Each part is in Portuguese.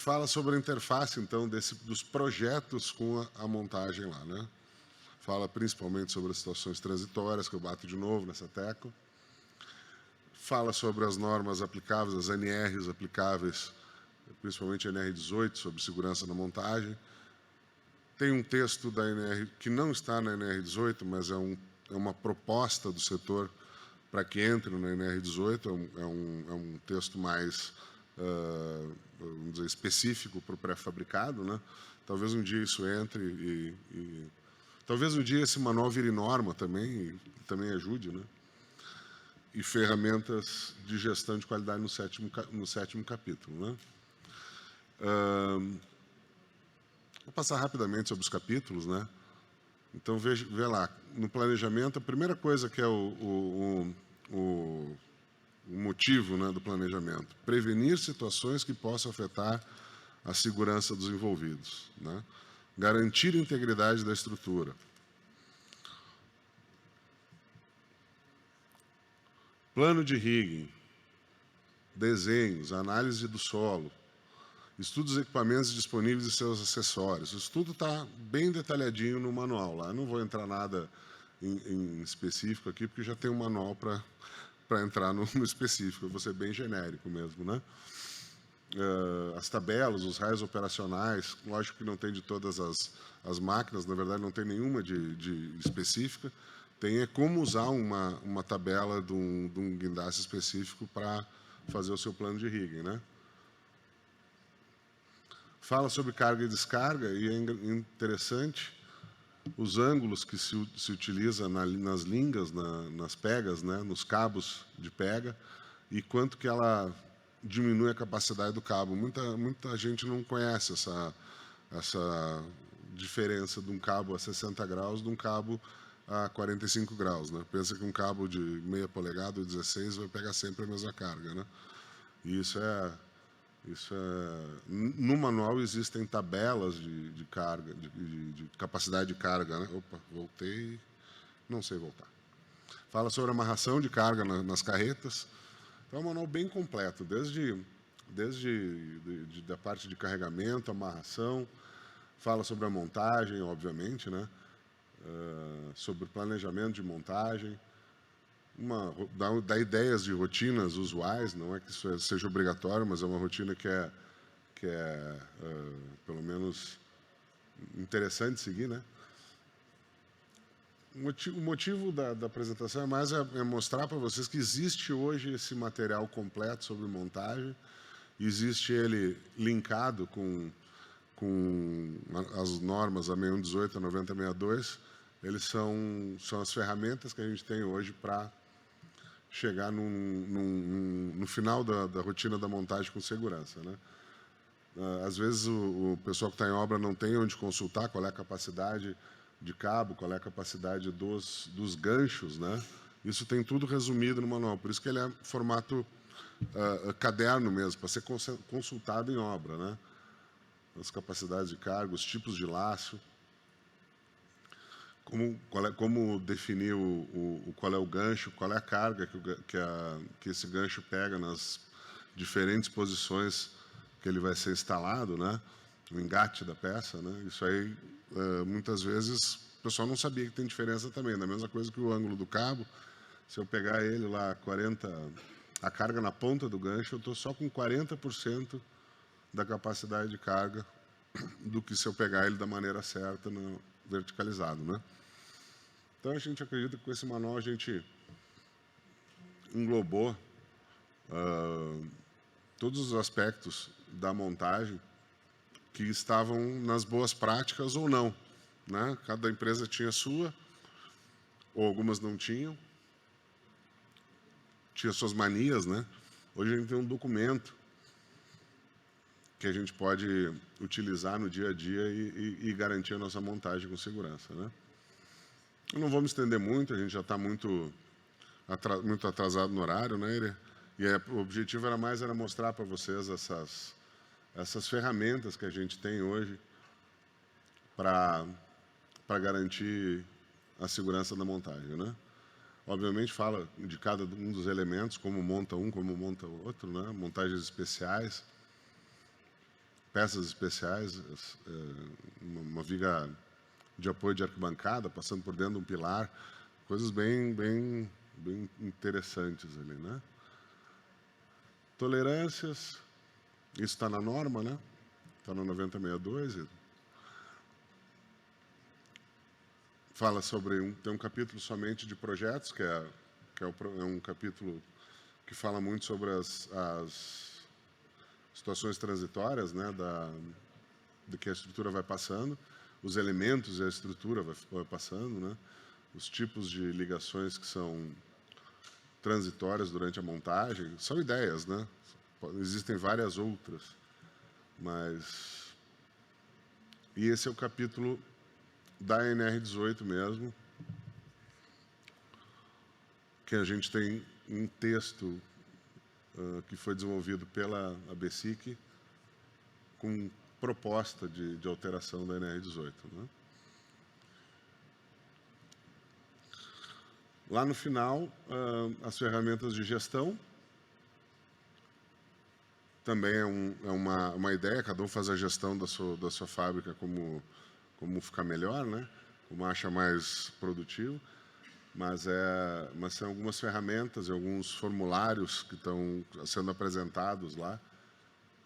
Fala sobre a interface, então, dos projetos com a montagem lá, né? Fala principalmente sobre as situações transitórias, que eu bato de novo nessa tecla. Fala sobre as normas aplicáveis, as NRs aplicáveis, principalmente a NR18, sobre segurança na montagem. Tem um texto da NR que não está na NR18, mas é uma proposta do setor para que entre na NR18, é um texto mais, vamos dizer, específico para o pré-fabricado, né? Talvez um dia isso entre talvez um dia esse manual vire norma também, e também ajude, né? E ferramentas de gestão de qualidade no sétimo capítulo, né? Vou passar rapidamente sobre os capítulos, né? Então, vê lá, no planejamento, a primeira coisa que é o motivo, né, do planejamento, prevenir situações que possam afetar a segurança dos envolvidos, né? Garantir a integridade da estrutura. Plano de rigging, desenhos, análise do solo, estudo dos equipamentos disponíveis e seus acessórios. Isso tudo está bem detalhadinho no manual lá. Eu não vou entrar nada em específico aqui, porque já tem um manual para entrar no específico. Eu vou ser bem genérico mesmo, né? As tabelas, os raios operacionais, lógico que não tem de todas as máquinas, na verdade não tem nenhuma de específica, tem como usar uma tabela de um guindaste específico para fazer o seu plano de rigging, né? Fala sobre carga e descarga, e é interessante os ângulos que se utiliza nas lingas, nas pegas, né, nos cabos de pega, e quanto que ela diminui a capacidade do cabo. Muita gente não conhece essa diferença de um cabo a 60 graus de um cabo a 45 graus. Né? Pensa que um cabo de meia polegada ou 16 vai pegar sempre a mesma carga. Né? E no manual existem tabelas de carga, de capacidade de carga, né? Opa, voltei, não sei voltar. Fala sobre amarração de carga nas carretas. Então é um manual bem completo, desde da parte de carregamento, amarração, fala sobre a montagem, obviamente, né? Sobre o planejamento de montagem, dá ideias de rotinas usuais, não é que isso seja obrigatório, mas é uma rotina que é pelo menos interessante seguir, né? O motivo da apresentação é mais mostrar para vocês que existe hoje esse material completo sobre montagem, existe ele linkado com as normas a 6118, a 9062, eles são as ferramentas que a gente tem hoje para chegar no final da rotina da montagem com segurança, né? Às vezes o pessoal que está em obra não tem onde consultar qual é a capacidade de cabo, qual é a capacidade dos ganchos, né? Isso tem tudo resumido no manual, por isso que ele é formato caderno mesmo, para ser consultado em obra, né? As capacidades de carga, os tipos de laço, como definir qual é o gancho, qual é a carga que esse gancho pega nas diferentes posições que ele vai ser instalado, né? O engate da peça, né? Isso aí, muitas vezes, o pessoal não sabia que tem diferença também. Da mesma coisa que o ângulo do cabo, se eu pegar ele lá, a carga na ponta do gancho, eu estou só com 40% da capacidade de carga do que se eu pegar ele da maneira certa, verticalizado, né? Então a gente acredita que com esse manual a gente englobou todos os aspectos da montagem que estavam nas boas práticas ou não, né? Cada empresa tinha a sua, ou algumas não tinham, tinha suas manias, né? Hoje a gente tem um documento que a gente pode utilizar no dia a dia e garantir a nossa montagem com segurança, né? Eu não vou me estender muito, a gente já está muito atrasado no horário, né? O objetivo era mostrar para vocês essas ferramentas que a gente tem hoje para garantir a segurança da montagem, né? Obviamente fala de cada um dos elementos, como monta um, como monta o outro, né? Montagens especiais. peças especiais, uma viga de apoio de arquibancada, passando por dentro de um pilar, coisas bem interessantes ali, né? Tolerâncias, isso está na norma, né? Está no 9062. Fala sobre tem um capítulo somente de projetos, que é um capítulo que fala muito sobre as situações transitórias, né, de que a estrutura vai passando, os elementos e a estrutura vai passando, né, os tipos de ligações que são transitórias durante a montagem, são ideias, né? Existem várias outras, mas... E esse é o capítulo da NR18 mesmo, que a gente tem um texto que foi desenvolvido pela ABSIC com proposta de alteração da NR18, né? Lá no final, as ferramentas de gestão. Também é uma ideia, cada um faz a gestão da sua fábrica como ficar melhor, né? Como acha mais produtivo. Mas são algumas ferramentas e alguns formulários que estão sendo apresentados lá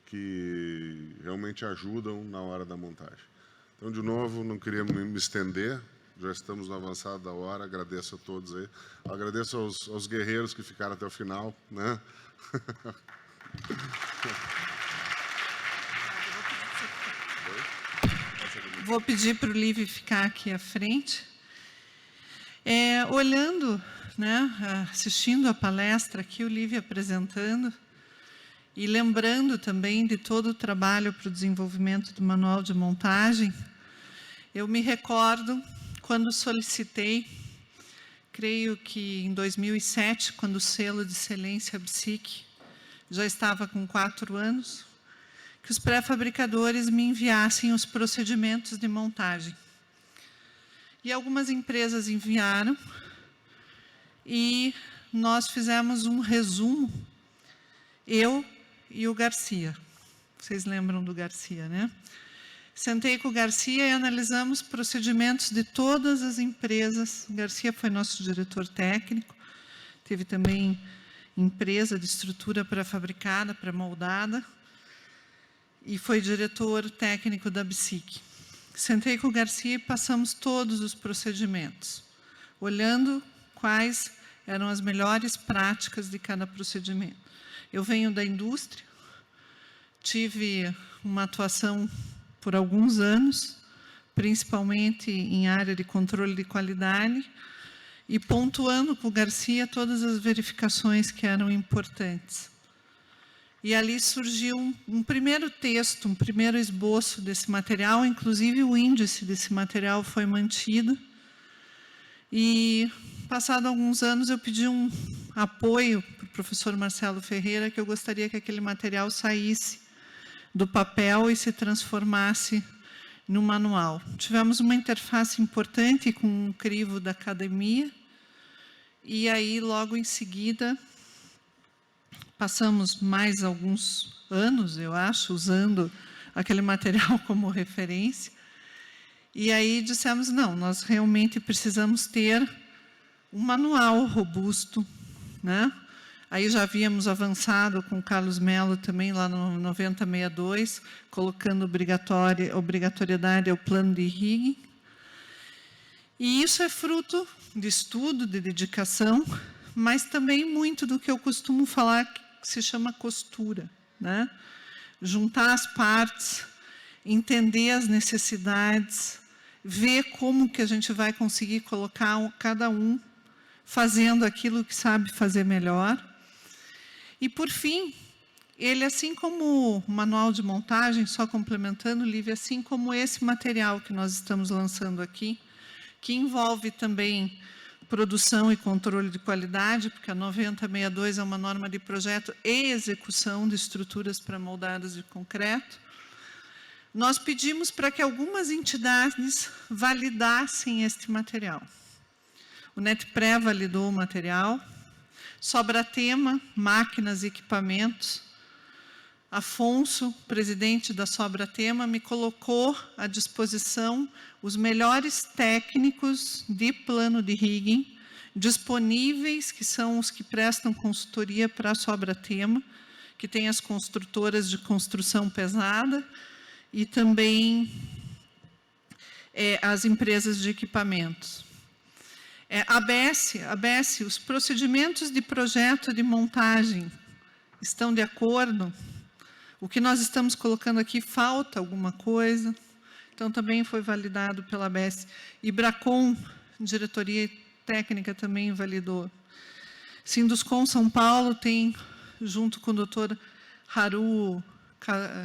que realmente ajudam na hora da montagem. Então, de novo, não queria me estender, já estamos no avançado da hora, agradeço a todos aí. Agradeço aos guerreiros que ficaram até o final, né? Vou pedir para o Livio ficar aqui à frente. Olhando, né, assistindo a palestra aqui, o Livio apresentando, e lembrando também de todo o trabalho para o desenvolvimento do manual de montagem, eu me recordo quando solicitei, creio que em 2007, quando o selo de excelência ABSIC já estava com 4 anos, que os pré-fabricadores me enviassem os procedimentos de montagem. E algumas empresas enviaram, e nós fizemos um resumo, eu e o Garcia. Vocês lembram do Garcia, né? Sentei com o Garcia e analisamos procedimentos de todas as empresas. O Garcia foi nosso diretor técnico, teve também empresa de estrutura pré-fabricada, pré-moldada, e foi diretor técnico da ABSIC. Sentei com o Garcia e passamos todos os procedimentos, olhando quais eram as melhores práticas de cada procedimento. Eu venho da indústria, tive uma atuação por alguns anos, principalmente em área de controle de qualidade, e pontuando com o Garcia todas as verificações que eram importantes. E ali surgiu um primeiro texto, um primeiro esboço desse material, inclusive o índice desse material foi mantido. E, passado alguns anos, eu pedi um apoio para o professor Marcelo Ferreira, que eu gostaria que aquele material saísse do papel e se transformasse no manual. Tivemos uma interface importante com um crivo da academia, e aí, logo em seguida, passamos mais alguns anos, eu acho, usando aquele material como referência. E aí dissemos, não, nós realmente precisamos ter um manual robusto, né? Aí já havíamos avançado com o Carlos Mello também lá no 9062, colocando obrigatoriedade ao plano de rigging. E isso é fruto de estudo, de dedicação, mas também muito do que eu costumo falar, que se chama costura, né? Juntar as partes, entender as necessidades, ver como que a gente vai conseguir colocar cada um fazendo aquilo que sabe fazer melhor. E, por fim, ele, assim como o manual de montagem, só complementando, Lívia, assim como esse material que nós estamos lançando aqui, que envolve também produção e controle de qualidade, porque a 9062 é uma norma de projeto e execução de estruturas pré-moldadas de concreto. Nós pedimos para que algumas entidades validassem este material. O NetPré validou o material, Sobratema, máquinas e equipamentos, Afonso, presidente da Sobratema, me colocou à disposição os melhores técnicos de plano de rigging disponíveis, que são os que prestam consultoria para a Sobratema, que tem as construtoras de construção pesada e também as empresas de equipamentos. ABS, os procedimentos de projeto de montagem estão de acordo? O que nós estamos colocando aqui, falta alguma coisa? Então, também foi validado pela ABS. Ibracon, diretoria técnica, também validou. Sinduscon São Paulo tem, junto com o doutor Haru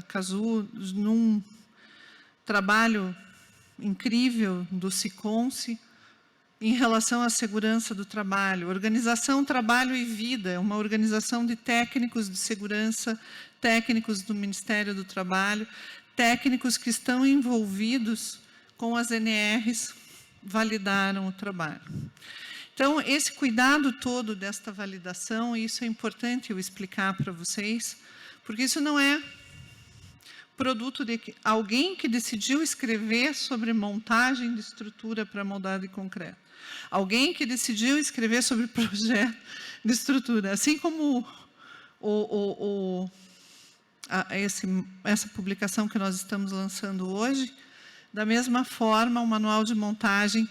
Kazu, num trabalho incrível do SICONSE, em relação à segurança do trabalho. Organização Trabalho e Vida, é uma organização de técnicos de segurança, técnicos do Ministério do Trabalho, técnicos que estão envolvidos com as NRs, validaram o trabalho. Então, esse cuidado todo desta validação, isso é importante eu explicar para vocês, porque isso não é produto de alguém que decidiu escrever sobre montagem de estrutura para moldado de concreto. Alguém que decidiu escrever sobre projeto de estrutura. Assim como essa publicação que nós estamos lançando hoje, da mesma forma, o manual de montagem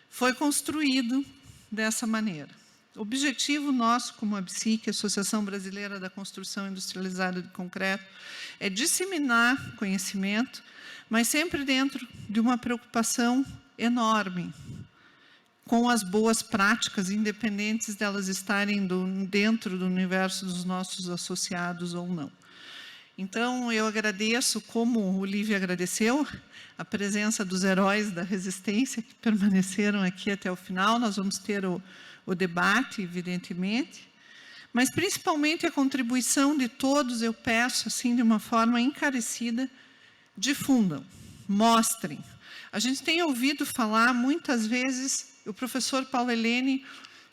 foi construído dessa maneira. O objetivo nosso, como ABSIC, Associação Brasileira da Construção Industrializada de Concreto, é disseminar conhecimento, mas sempre dentro de uma preocupação enorme com as boas práticas, independentes delas estarem dentro do universo dos nossos associados ou não. Então, eu agradeço, como o Lívia agradeceu, a presença dos heróis da resistência que permaneceram aqui até o final. Nós vamos ter o debate, evidentemente, mas principalmente a contribuição de todos, eu peço, assim, de uma forma encarecida, difundam, mostrem. A gente tem ouvido falar, muitas vezes, o professor Paulo Helene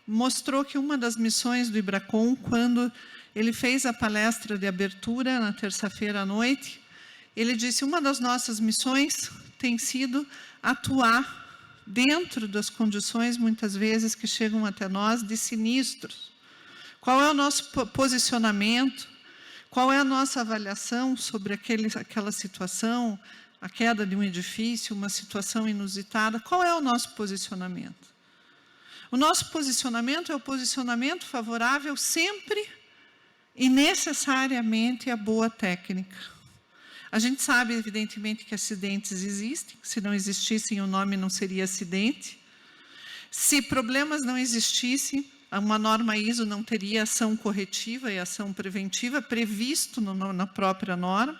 mostrou que uma das missões do Ibracon, quando ele fez a palestra de abertura na terça-feira à noite, ele disse, uma das nossas missões tem sido atuar dentro das condições, muitas vezes, que chegam até nós, de sinistros. Qual é o nosso posicionamento? Qual é a nossa avaliação sobre aquela situação, a queda de um edifício, uma situação inusitada? Qual é o nosso posicionamento? O nosso posicionamento é o posicionamento favorável sempre e necessariamente à boa técnica. A gente sabe, evidentemente, que acidentes existem. Se não existissem, o nome não seria acidente. Se problemas não existissem, uma norma ISO não teria ação corretiva e ação preventiva previsto na própria norma.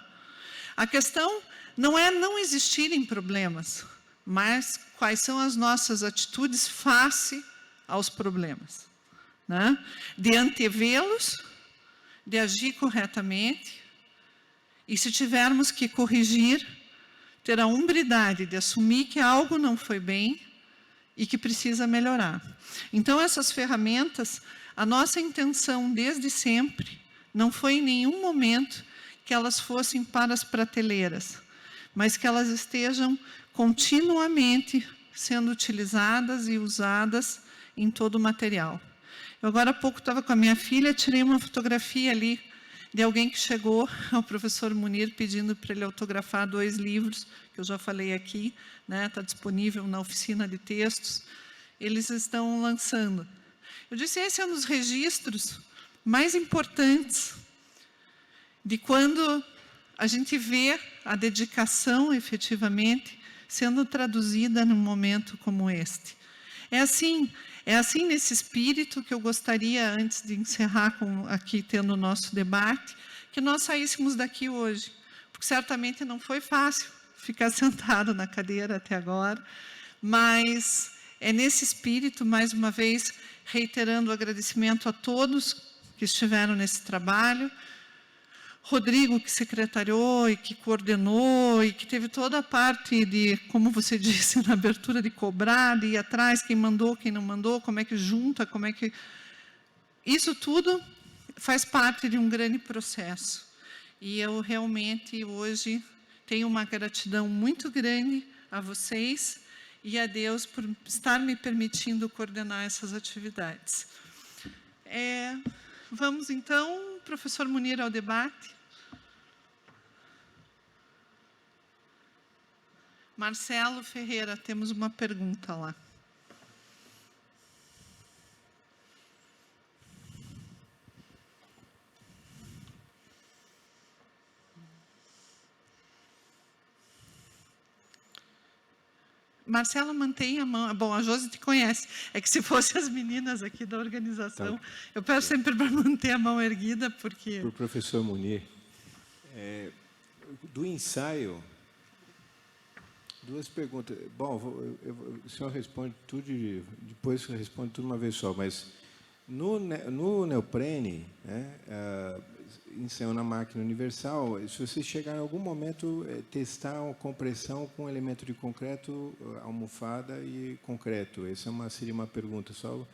A questão não é não existirem problemas, mas quais são as nossas atitudes face aos problemas, né? De antevê-los, de agir corretamente, e se tivermos que corrigir, ter a hombridade de assumir que algo não foi bem e que precisa melhorar. Então, essas ferramentas, a nossa intenção desde sempre, não foi em nenhum momento que elas fossem para as prateleiras, mas que elas estejam continuamente sendo utilizadas e usadas em todo o material. Eu agora há pouco estava com a minha filha, tirei uma fotografia ali de alguém que chegou ao professor Munir pedindo para ele autografar 2 livros, que eu já falei aqui, né, está disponível na oficina de textos, eles estão lançando. Eu disse, esse é um dos registros mais importantes de quando a gente vê a dedicação, efetivamente, sendo traduzida num momento como este. É assim nesse espírito que eu gostaria, antes de encerrar aqui tendo o nosso debate, que nós saíssemos daqui hoje, porque certamente não foi fácil ficar sentado na cadeira até agora, mas é nesse espírito, mais uma vez, reiterando o agradecimento a todos que estiveram nesse trabalho, Rodrigo, que secretariou e que coordenou e que teve toda a parte de, como você disse, na abertura, de cobrar, de ir atrás, quem mandou, quem não mandou, como é que junta, como é que... Isso tudo faz parte de um grande processo. E eu realmente hoje tenho uma gratidão muito grande a vocês e a Deus por estar me permitindo coordenar essas atividades. Vamos então, professor Munir, ao debate. Marcelo Ferreira, temos uma pergunta lá. Marcelo, mantenha a mão. Bom, a Josi te conhece. É que se fosse as meninas aqui da organização, tá. Eu peço sempre para manter a mão erguida, porque... Para o professor Munir, do ensaio, duas perguntas. Bom, o senhor responde tudo, depois responde tudo uma vez só, mas no neoprene, ensaiando na máquina universal, se você chegar em algum momento, testar a compressão com elemento de concreto, almofada e concreto. Essa seria uma pergunta, só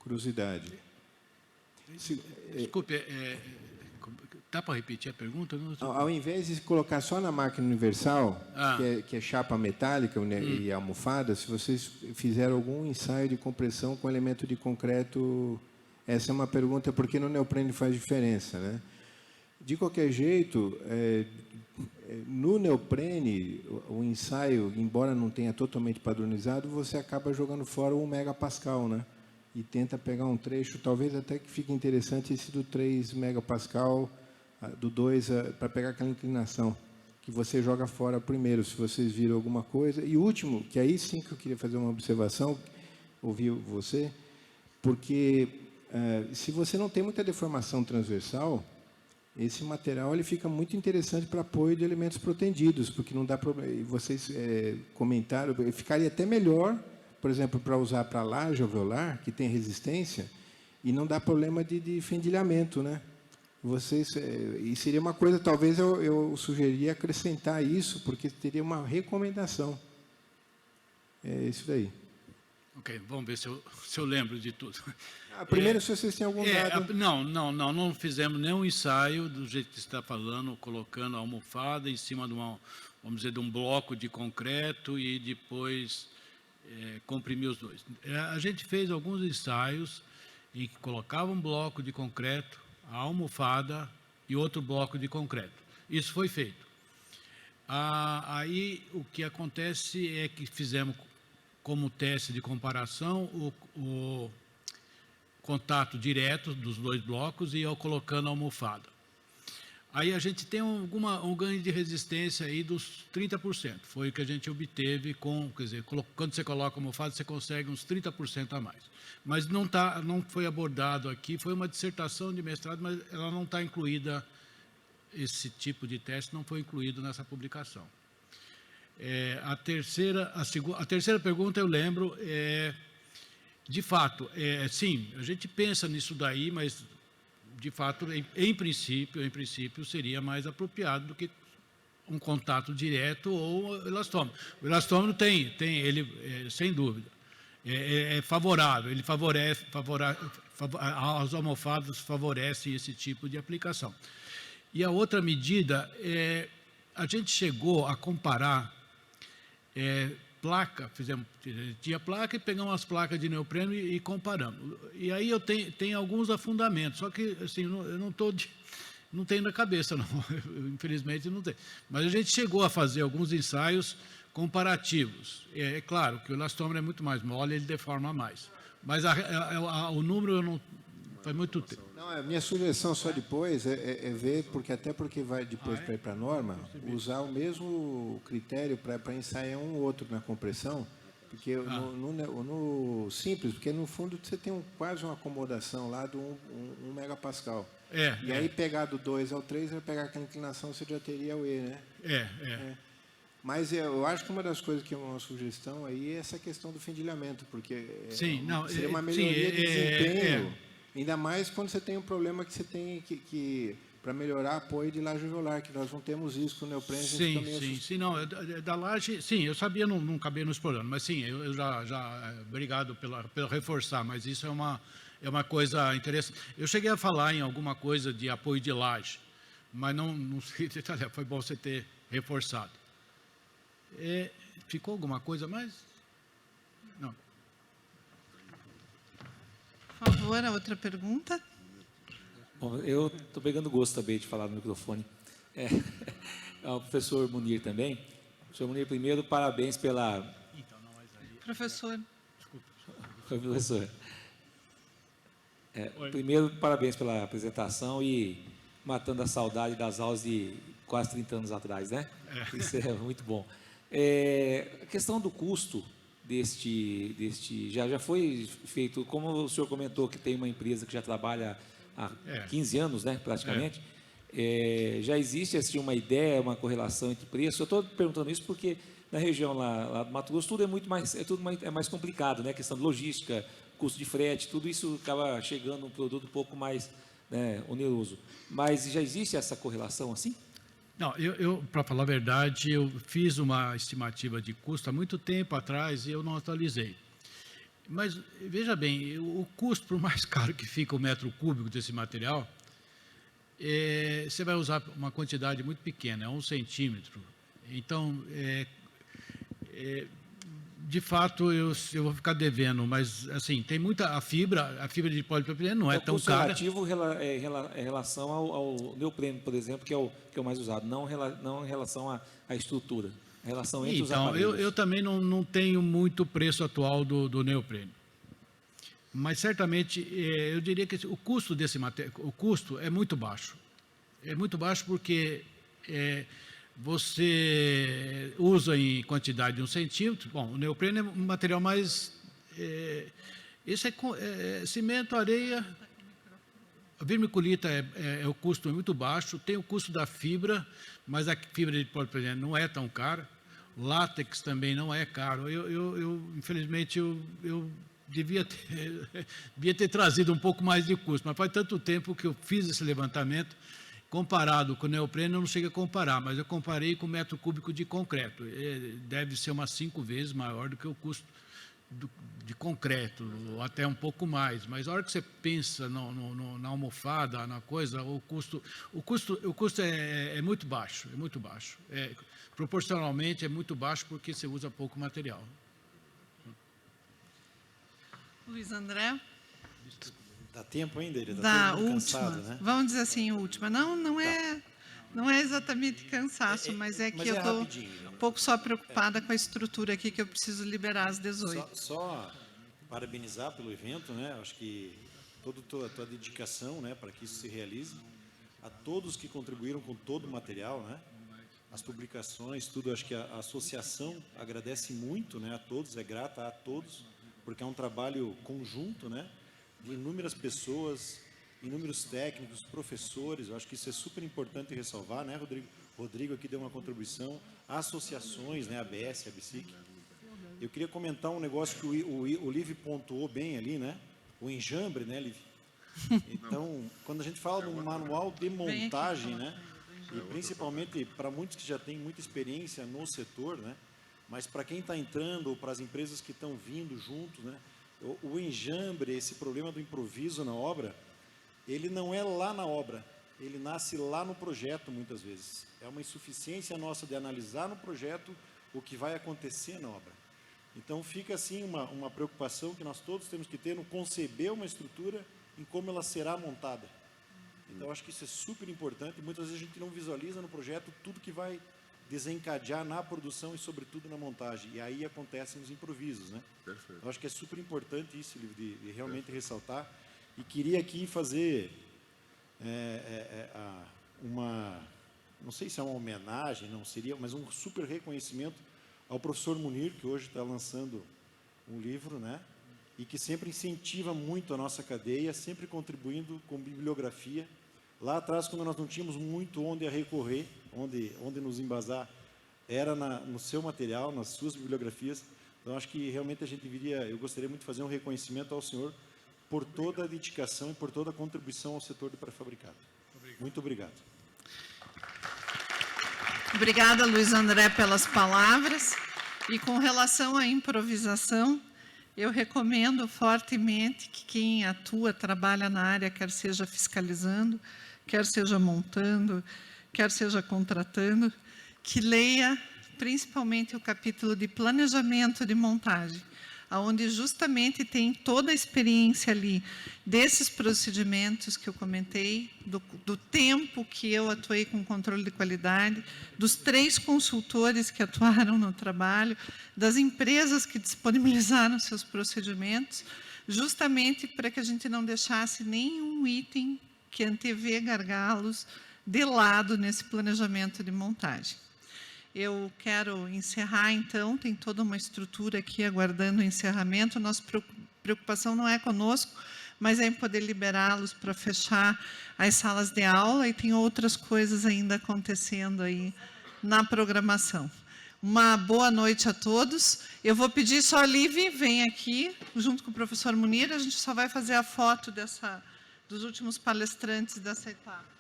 curiosidade. Desculpe, dá para repetir a pergunta? Ao invés de colocar só na máquina universal, que é chapa metálica, né, e almofada, se vocês fizeram algum ensaio de compressão com elemento de concreto, essa é uma pergunta, porque no neoprene faz diferença, né? De qualquer jeito, no neoprene, o ensaio, embora não tenha totalmente padronizado, você acaba jogando fora 1 megapascal, né? E tenta pegar um trecho, talvez até que fique interessante esse do 3 megapascal, do 2, para pegar aquela inclinação, que você joga fora primeiro, se vocês viram alguma coisa. E o último, que aí sim que eu queria fazer uma observação, ouvir você, porque se você não tem muita deformação transversal, esse material ele fica muito interessante para apoio de elementos protendidos, porque não dá problema. E vocês comentaram, ficaria até melhor, por exemplo, para usar para laje alveolar, que tem resistência, e não dá problema de fendilhamento, né? E seria uma coisa, talvez eu sugeriria acrescentar isso, porque teria uma recomendação. É isso daí. Ok, vamos ver se eu lembro de tudo. Primeiro, se vocês têm algum dado... Não fizemos nenhum ensaio do jeito que você está falando, colocando a almofada em cima de vamos dizer, de um bloco de concreto e depois comprimir os dois. A gente fez alguns ensaios em que colocava um bloco de concreto, a almofada e outro bloco de concreto. Isso foi feito. Aí o que acontece é que fizemos como teste de comparação o contato direto dos dois blocos e eu colocando a almofada. Aí a gente tem um ganho de resistência aí dos 30%. Foi o que a gente obteve quer dizer, quando você coloca a almofada, você consegue uns 30% a mais. Mas não foi abordado aqui, foi uma dissertação de mestrado, mas ela não está incluída, esse tipo de teste não foi incluído nessa publicação. A terceira pergunta eu lembro, de fato, sim, a gente pensa nisso daí, mas de fato, em princípio, seria mais apropriado do que um contato direto ou elastômero. O elastômero tem ele, sem dúvida, é favorável, ele favorece, as almofadas favorecem esse tipo de aplicação. E a outra medida, a gente chegou a comparar placa, tinha placa e pegamos as placas de neopreno e comparamos. E aí eu tenho alguns afundamentos, só que assim, eu não tenho na cabeça, não. Infelizmente não tem. Mas a gente chegou a fazer alguns ensaios comparativos. É claro que o elastômero é muito mais mole, ele deforma mais. Mas o número eu não... Faz muito tempo. Não, a minha sugestão só depois é ver, porque vai depois para ir para a norma, usar o mesmo critério para ensaiar um ou outro na compressão, porque no simples, porque no fundo você tem quase uma acomodação lá do 1 megapascal. E aí pegar do 2 ao 3, vai pegar aquela inclinação, você já teria o E, né? Mas eu acho que uma das coisas que é uma sugestão aí é essa questão do fendilhamento, porque seria uma melhoria de desempenho. Ainda mais quando você tem um problema que você tem que para melhorar apoio de laje alveolar, que nós não temos isso com o neoprene. Sim, não, da laje, sim, eu sabia, não acabei não explorando, mas sim, eu já obrigado pelo reforçar, mas isso é uma coisa interessante. Eu cheguei a falar em alguma coisa de apoio de laje, mas não sei detalhar. Foi bom você ter reforçado. Ficou alguma coisa mais? Não. Por favor, a outra pergunta. Bom, eu estou pegando gosto também de falar no microfone. O professor Munir também. Professor Munir, primeiro, parabéns pela... Professor. Professor. Primeiro, parabéns pela apresentação e matando a saudade das aulas de quase 30 anos atrás, né? Isso é muito bom. A questão do custo já foi feito, como o senhor comentou, que tem uma empresa que já trabalha há 15 anos, né, praticamente. Já existe assim, uma ideia, uma correlação entre preço? Eu estou perguntando isso porque na região lá do Mato Grosso tudo é mais complicado, né? A questão de logística, custo de frete, tudo isso acaba chegando um produto um pouco mais, né, oneroso. Mas já existe essa correlação assim? Não, eu para falar a verdade, eu fiz uma estimativa de custo há muito tempo atrás e eu não atualizei. Mas, veja bem, o custo, por mais caro que fica o metro cúbico desse material, você vai usar uma quantidade muito pequena, 1 centímetro. Então, de fato, eu vou ficar devendo, mas, assim, tem muita... A fibra de polipropileno não é tão cara. O custo relativo em relação ao neoprene, por exemplo, que é o mais usado, não em relação à estrutura, a relação entre os aparelhos. Então, eu também não tenho muito preço atual do neoprene. Mas, certamente, eu diria que o custo desse material, é muito baixo. É muito baixo porque... você usa em quantidade de 1 centímetro. Bom, o neoprene é um material mais... esse é cimento, areia. A vermiculita o custo é muito baixo. Tem o custo da fibra, mas a fibra de polipropileno não é tão cara. Látex também não é caro. Infelizmente, eu devia ter trazido um pouco mais de custo, mas faz tanto tempo que eu fiz esse levantamento. Comparado com o neoprene, eu não chego a comparar, mas eu comparei com o metro cúbico de concreto. Deve ser umas 5 vezes maior do que o custo de concreto, ou até um pouco mais. Mas a hora que você pensa na almofada, na coisa, o custo é muito baixo, é muito baixo. Proporcionalmente é muito baixo porque você usa pouco material. Luiz André. Dá tempo ainda? Ele Da última, cansado, né? vamos dizer assim, última. Não é exatamente cansaço, mas que eu estou um pouco só preocupada com a estrutura aqui, que eu preciso liberar às 18. Só parabenizar pelo evento, né? Acho que toda a tua dedicação, né, para que isso se realize. A todos que contribuíram com todo o material, né? As publicações, tudo. Acho que a associação agradece muito, né, a todos, é grata a todos, porque é um trabalho conjunto, né? De inúmeras pessoas, inúmeros técnicos, professores. Eu acho que isso é super importante ressalvar, né, Rodrigo? Rodrigo aqui deu uma contribuição, associações, né, a ABS, a BSIC. Eu queria comentar um negócio que o Liv pontuou bem ali, né? O enjambre, né, Liv? Então, quando a gente fala de um manual de montagem, né, e principalmente para muitos que já têm muita experiência no setor, né, mas para quem está entrando ou para as empresas que estão vindo junto, né, o enjambre, esse problema do improviso na obra, ele não é lá na obra, ele nasce lá no projeto muitas vezes. É uma insuficiência nossa de analisar no projeto o que vai acontecer na obra. Então fica assim uma preocupação que nós todos temos que ter no conceber uma estrutura em como ela será montada. Então acho que isso é super importante. Muitas vezes a gente não visualiza no projeto tudo que vai desencadear na produção e, sobretudo, na montagem. E aí acontecem os improvisos, né? Perfeito. Eu acho que é super importante isso, de realmente ressaltar. E queria aqui fazer não sei se é uma homenagem, não seria, mas um super reconhecimento ao professor Munir, que hoje está lançando um livro, né? E que sempre incentiva muito a nossa cadeia, sempre contribuindo com bibliografia. Lá atrás, quando nós não tínhamos muito onde a recorrer, onde nos embasar, era no seu material, nas suas bibliografias. Então, acho que realmente eu gostaria muito de fazer um reconhecimento ao senhor por toda a dedicação e por toda a contribuição ao setor do pré-fabricado. Muito obrigado. Obrigada, Luiz André, pelas palavras. E com relação à improvisação, eu recomendo fortemente que quem trabalha na área, quer seja fiscalizando, quer seja montando, quer seja contratando, que leia principalmente o capítulo de planejamento de montagem, onde justamente tem toda a experiência ali desses procedimentos que eu comentei, do tempo que eu atuei com controle de qualidade, dos 3 consultores que atuaram no trabalho, das empresas que disponibilizaram seus procedimentos, justamente para que a gente não deixasse nenhum item que antevê gargalos de lado nesse planejamento de montagem. Eu quero encerrar, então, tem toda uma estrutura aqui aguardando o encerramento. Nossa preocupação não é conosco, mas é em poder liberá-los para fechar as salas de aula, e tem outras coisas ainda acontecendo aí na programação. Uma boa noite a todos. Eu vou pedir só a Livi, vem aqui, junto com o professor Munir, a gente só vai fazer a foto dos últimos palestrantes dessa etapa.